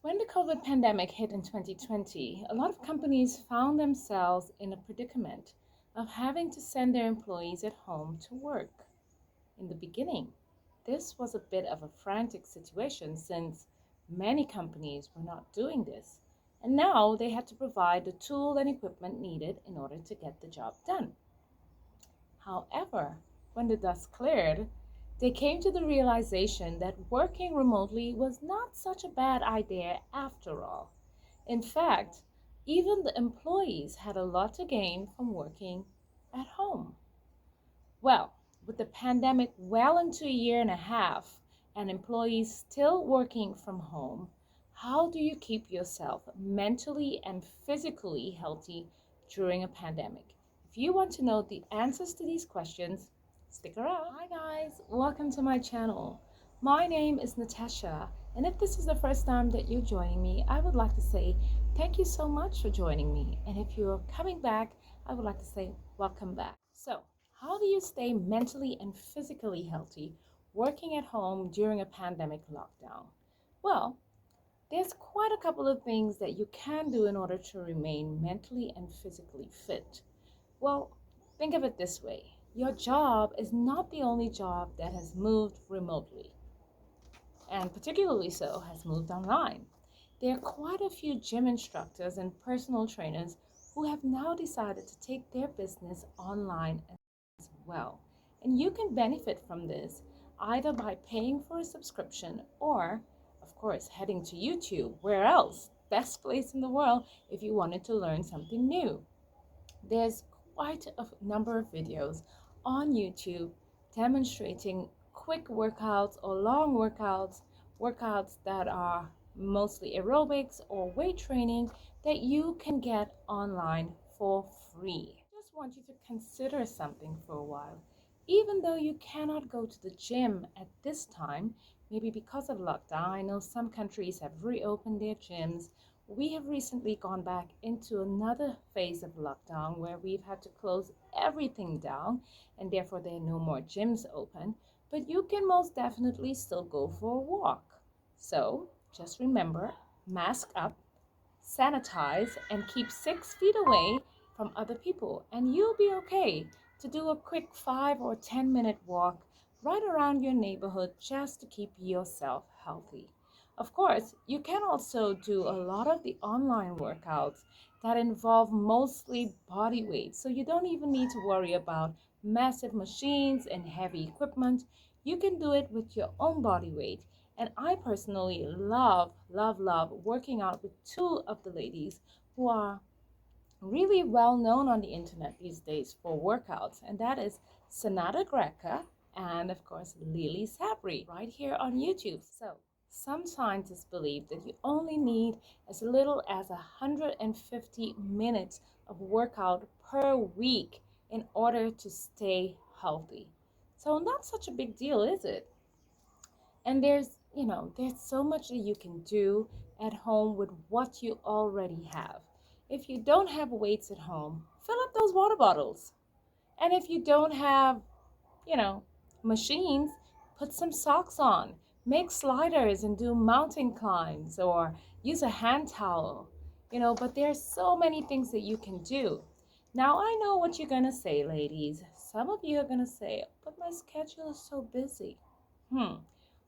When the COVID pandemic hit in 2020, a lot of companies found themselves in a predicament of having to send their employees at home to work. In the beginning, this was a bit of a frantic situation since many companies were not doing this, and now they had to provide the tool and equipment needed in order to get the job done. However, when the dust cleared, they came to the realization that working remotely was not such a bad idea after all. In fact, even the employees had a lot to gain from working at home. Well, with the pandemic well into a year and a half and employees still working from home, how do you keep yourself mentally and physically healthy during a pandemic? If you want to know the answers to these questions, stick around. Hi guys, welcome to my channel. My name is Natasha, and if this is the first time that you're joining me, I would like to say thank you so much for joining me. And if you're coming back, I would like to say welcome back. So, how do you stay mentally and physically healthy working at home during a pandemic lockdown? Well, there's quite a couple of things that you can do in order to remain mentally and physically fit. Well, think of it this way. Your job is not the only job that has moved remotely, and particularly so has moved online. There are quite a few gym instructors and personal trainers who have now decided to take their business online as well. And you can benefit from this either by paying for a subscription or, of course, heading to YouTube. Where else? Best place in the world if you wanted to learn something new. There's quite a number of videos on YouTube demonstrating quick workouts or long workouts that are mostly aerobics or weight training that you can get online for free. I just want you to consider something for a while. Even though you cannot go to the gym at this time, maybe because of lockdown, I know some countries have reopened their gyms. We have recently gone back into another phase of lockdown where we've had to close everything down and therefore there are no more gyms open, but you can most definitely still go for a walk. So just remember, mask up, sanitize, and keep 6 feet away from other people, and you'll be okay to do a quick 5 or 10 minute walk right around your neighborhood just to keep yourself healthy. Of course, you can also do a lot of the online workouts that involve mostly body weight, so you don't even need to worry about massive machines and heavy equipment. You can do it with your own body weight. And I personally love working out with two of the ladies who are really well known on the internet these days for workouts, and that is Sanada Greca and, of course, Lily Sabri right here on YouTube. So, some scientists believe that you only need as little as 150 minutes of workout per week in order to stay healthy. So, not such a big deal, is it? And there's so much that you can do at home with what you already have. If you don't have weights at home, fill up those water bottles. And if you don't have, you know, machines, put some socks on. Make sliders and do mountain climbs or use a hand towel. But there's so many things that you can do. Now, I know what you're going to say, ladies. Some of you are going to say, but my schedule is so busy. Hmm.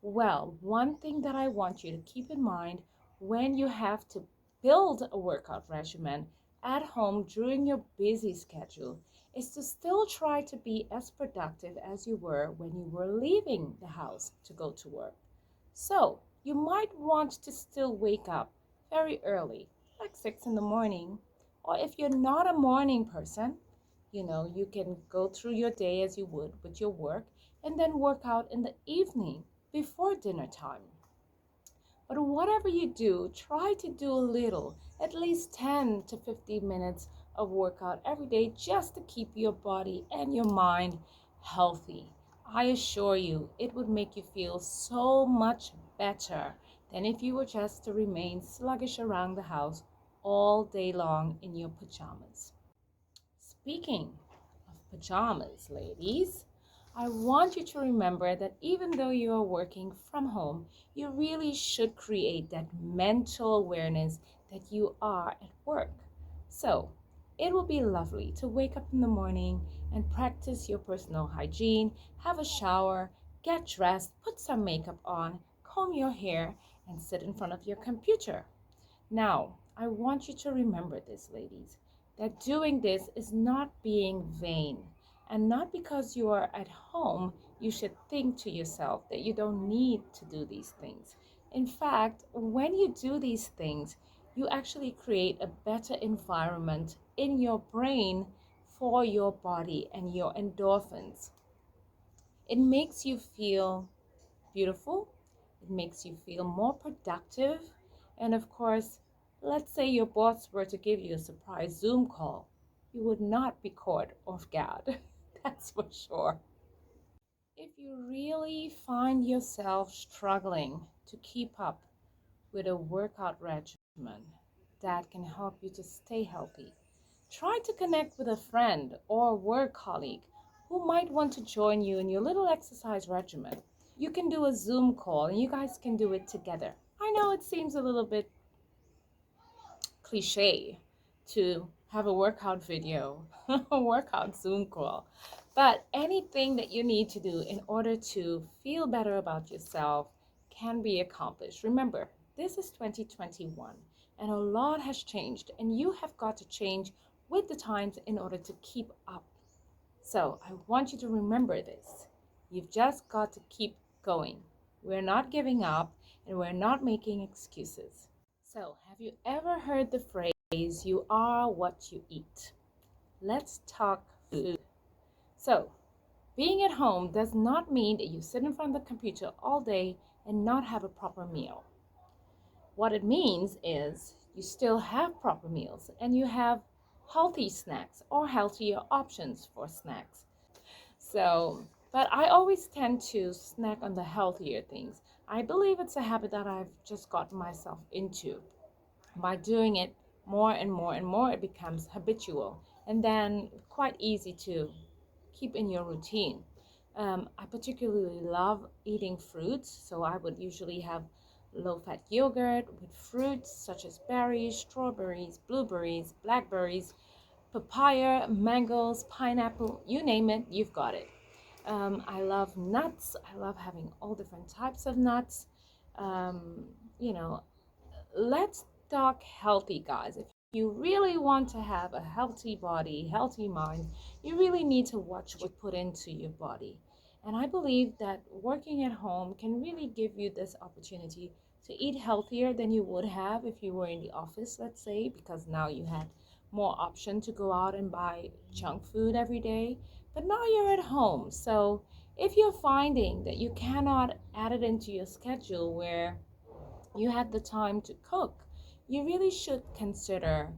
Well, one thing that I want you to keep in mind when you have to build a workout regimen at home during your busy schedule is to still try to be as productive as you were when you were leaving the house to go to work. So, you might want to still wake up very early, like 6 in the morning. Or if you're not a morning person, you can go through your day as you would with your work and then work out in the evening before dinner time. But whatever you do, try to do a little, at least 10 to 15 minutes of workout every day just to keep your body and your mind healthy. I assure you, it would make you feel so much better than if you were just to remain sluggish around the house all day long in your pajamas. Speaking of pajamas, ladies, I want you to remember that even though you are working from home, you really should create that mental awareness that you are at work. So, it will be lovely to wake up in the morning and practice your personal hygiene, have a shower, get dressed, put some makeup on, comb your hair, and sit in front of your computer. Now, I want you to remember this, ladies, that doing this is not being vain. And not because you are at home, you should think to yourself that you don't need to do these things. In fact, when you do these things, you actually create a better environment in your brain for your body and your endorphins. It makes you feel beautiful, it makes you feel more productive, and of course, let's say your boss were to give you a surprise Zoom call, you would not be caught off guard. That's for sure. If you really find yourself struggling to keep up with a workout regimen that can help you to stay healthy, try to connect with a friend or work colleague who might want to join you in your little exercise regimen. You can do a Zoom call and you guys can do it together. I know it seems a little bit cliche to have a workout video, a workout Zoom call, but anything that you need to do in order to feel better about yourself can be accomplished. Remember, this is 2021 and a lot has changed, and you have got to change with the times in order to keep up. So I want you to remember this. You've just got to keep going. We're not giving up and we're not making excuses. So, have you ever heard the phrase, you are what you eat? Let's talk food. So, being at home does not mean that you sit in front of the computer all day and not have a proper meal. What it means is you still have proper meals and you have healthy snacks or healthier options for snacks. But I always tend to snack on the healthier things. I believe it's a habit that I've just gotten myself into. By doing it more and more and more, it becomes habitual and then quite easy to keep in your routine. I particularly love eating fruits, so I would usually have low fat yogurt with fruits such as berries, strawberries, blueberries, blackberries, papaya, mangoes, pineapple, you name it, you've got it. I love nuts. I love having all different types of nuts. Um, you know, let's talk healthy, guys. If you really want to have a healthy body, healthy mind, you really need to watch what you put into your body. And I believe that working at home can really give you this opportunity to eat healthier than you would have if you were in the office, let's say, because now you had more option to go out and buy junk food every day. But now you're at home. So if you're finding that you cannot add it into your schedule where you had the time to cook, you really should consider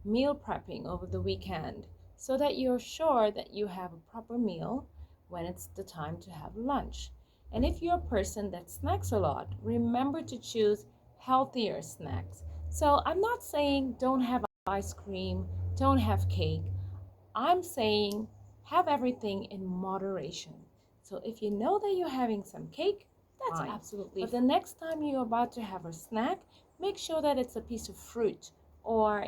meal prepping over the weekend so that you're sure that you have a proper meal when it's the time to have lunch. And if you're a person that snacks a lot, remember to choose healthier snacks. So I'm not saying don't have ice cream, don't have cake. I'm saying have everything in moderation. So if you know that you're having some cake, that's fine. Absolutely. But the next time you're about to have a snack, make sure that it's a piece of fruit or,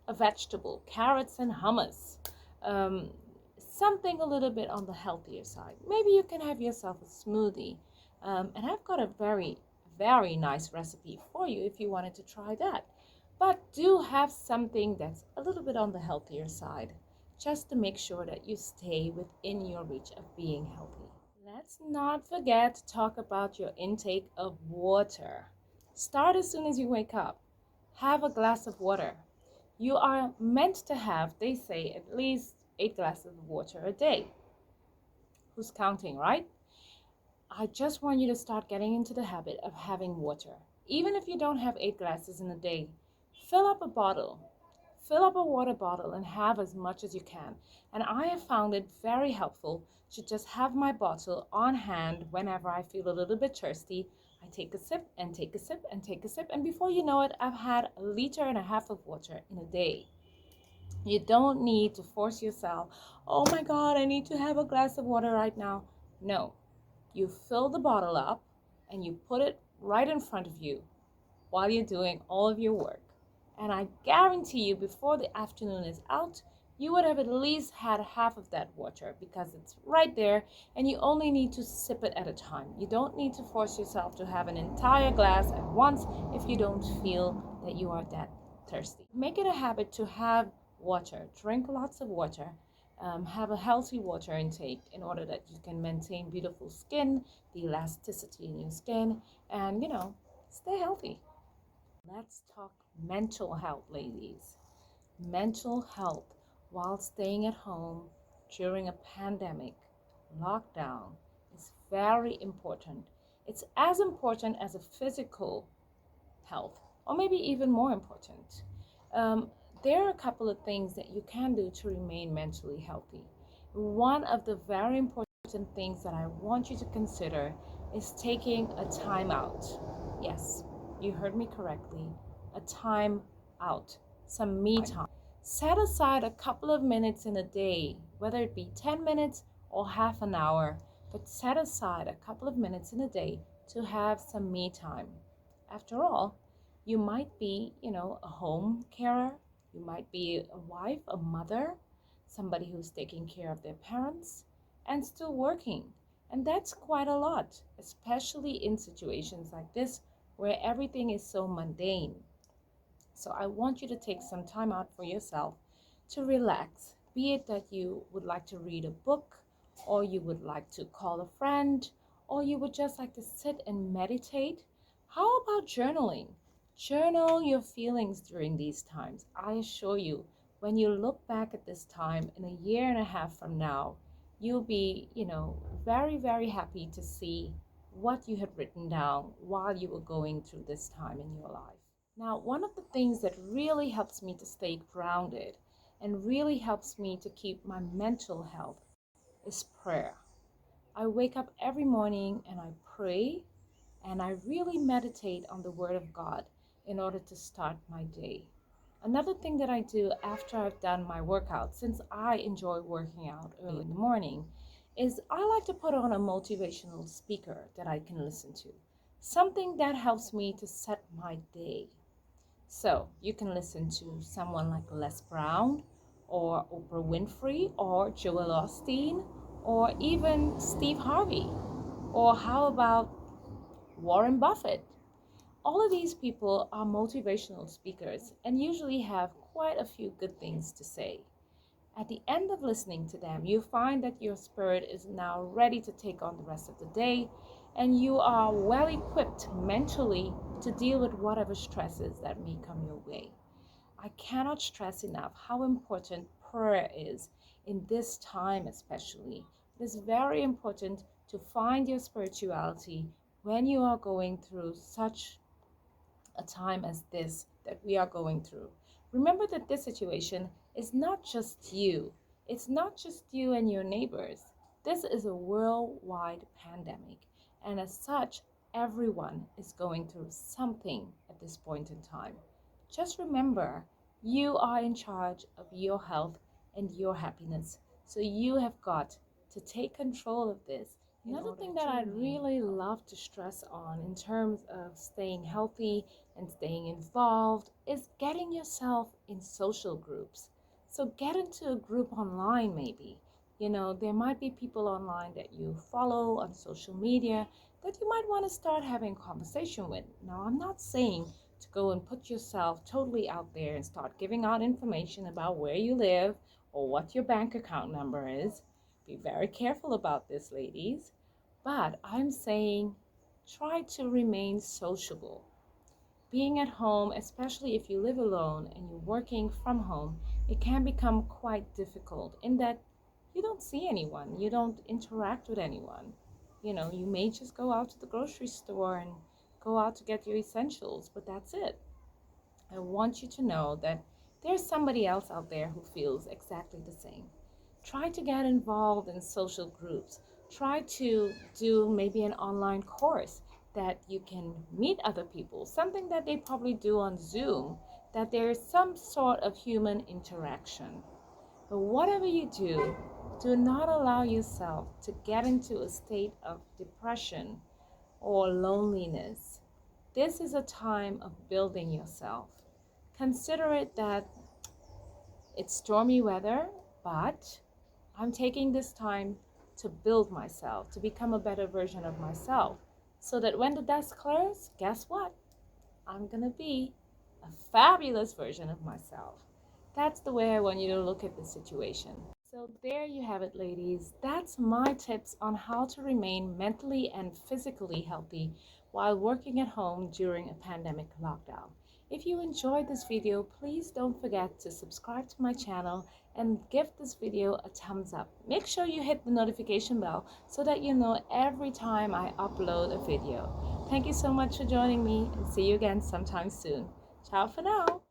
a vegetable, carrots and hummus. Um, Something a little bit on the healthier side. Maybe you can have yourself a smoothie. And I've got a very, very nice recipe for you if you wanted to try that. But do have something that's a little bit on the healthier side, just to make sure that you stay within your reach of being healthy. Let's not forget to talk about your intake of water. Start as soon as you wake up. Have a glass of water. You are meant to have, they say, at least 8 glasses of water a day. Who's counting, right? I just want you to start getting into the habit of having water. Even if you don't have 8 glasses in a day, fill up a bottle. Fill up a water bottle and have as much as you can. And I have found it very helpful to just have my bottle on hand whenever I feel a little bit thirsty. I take a sip and take a sip and take a sip, and before you know it, I've had 1.5 liters of water in a day. You don't need to force yourself, oh my God, I need to have a glass of water right now. No, you fill the bottle up and you put it right in front of you while you're doing all of your work. And I guarantee you, before the afternoon is out, you would have at least had half of that water because it's right there and you only need to sip it at a time. You don't need to force yourself to have an entire glass at once if you don't feel that you are that thirsty. Make it a habit to have water, drink lots of water. Have a healthy water intake in order that you can maintain beautiful skin, the elasticity in your skin, and stay healthy. Let's talk mental health, ladies. Mental health while staying at home during a pandemic, lockdown, is very important. It's as important as a physical health, or maybe even more important. Um, there are a couple of things that you can do to remain mentally healthy. One of the very important things that I want you to consider is taking a time out. Yes, you heard me correctly. A time out, some me time. Set aside a couple of minutes in a day, whether it be 10 minutes or half an hour, but set aside a couple of minutes in a day to have some me time. After all, you might be, a home carer, you might be a wife, a mother, somebody who's taking care of their parents and still working. And that's quite a lot, especially in situations like this where everything is so mundane. So I want you to take some time out for yourself to relax, be it that you would like to read a book, or you would like to call a friend, or you would just like to sit and meditate. How about journaling? Journal your feelings during these times. I assure you, when you look back at this time in a year and a half from now, you'll be, very, very happy to see what you had written down while you were going through this time in your life. Now, one of the things that really helps me to stay grounded and really helps me to keep my mental health is prayer. I wake up every morning and I pray and I really meditate on the Word of God in order to start my day. Another thing that I do after I've done my workout, since I enjoy working out early in the morning, is I like to put on a motivational speaker that I can listen to. Something that helps me to set my day. So you can listen to someone like Les Brown or Oprah Winfrey or Joel Osteen or even Steve Harvey. Or how about Warren Buffett? All of these people are motivational speakers and usually have quite a few good things to say. At the end of listening to them, you find that your spirit is now ready to take on the rest of the day and you are well equipped mentally to deal with whatever stresses that may come your way. I cannot stress enough how important prayer is in this time, especially. It is very important to find your spirituality when you are going through such a time as this that we are going through. Remember that this situation is not just you. It's not just you and your neighbors. This is a worldwide pandemic. And as such, everyone is going through something at this point in time. Just remember, you are in charge of your health and your happiness. So you have got to take control of this. Another thing that I'd really love to stress on in terms of staying healthy and staying involved is getting yourself in social groups. So get into a group online maybe. There might be people online that you follow on social media that you might want to start having conversation with. Now, I'm not saying to go and put yourself totally out there and start giving out information about where you live or what your bank account number is. Be very careful about this, ladies. But I'm saying try to remain sociable. Being at home, especially if you live alone and you're working from home, it can become quite difficult in that you don't see anyone, you don't interact with anyone. You may just go out to the grocery store and go out to get your essentials, but that's it. I want you to know that there's somebody else out there who feels exactly the same. Try to get involved in social groups. Try to do maybe an online course that you can meet other people, something that they probably do on Zoom that there is some sort of human interaction. But whatever you do not allow yourself to get into a state of depression or loneliness. This is a time of building yourself. Consider it that it's stormy weather, but I'm taking this time to build myself, to become a better version of myself, so that when the dust clears, guess what? I'm going to be a fabulous version of myself. That's the way I want you to look at the situation. So there you have it, ladies. That's my tips on how to remain mentally and physically healthy while working at home during a pandemic lockdown. If you enjoyed this video, please don't forget to subscribe to my channel and give this video a thumbs up. Make sure you hit the notification bell so that you know every time I upload a video. Thank you so much for joining me, and see you again sometime soon. Ciao for now.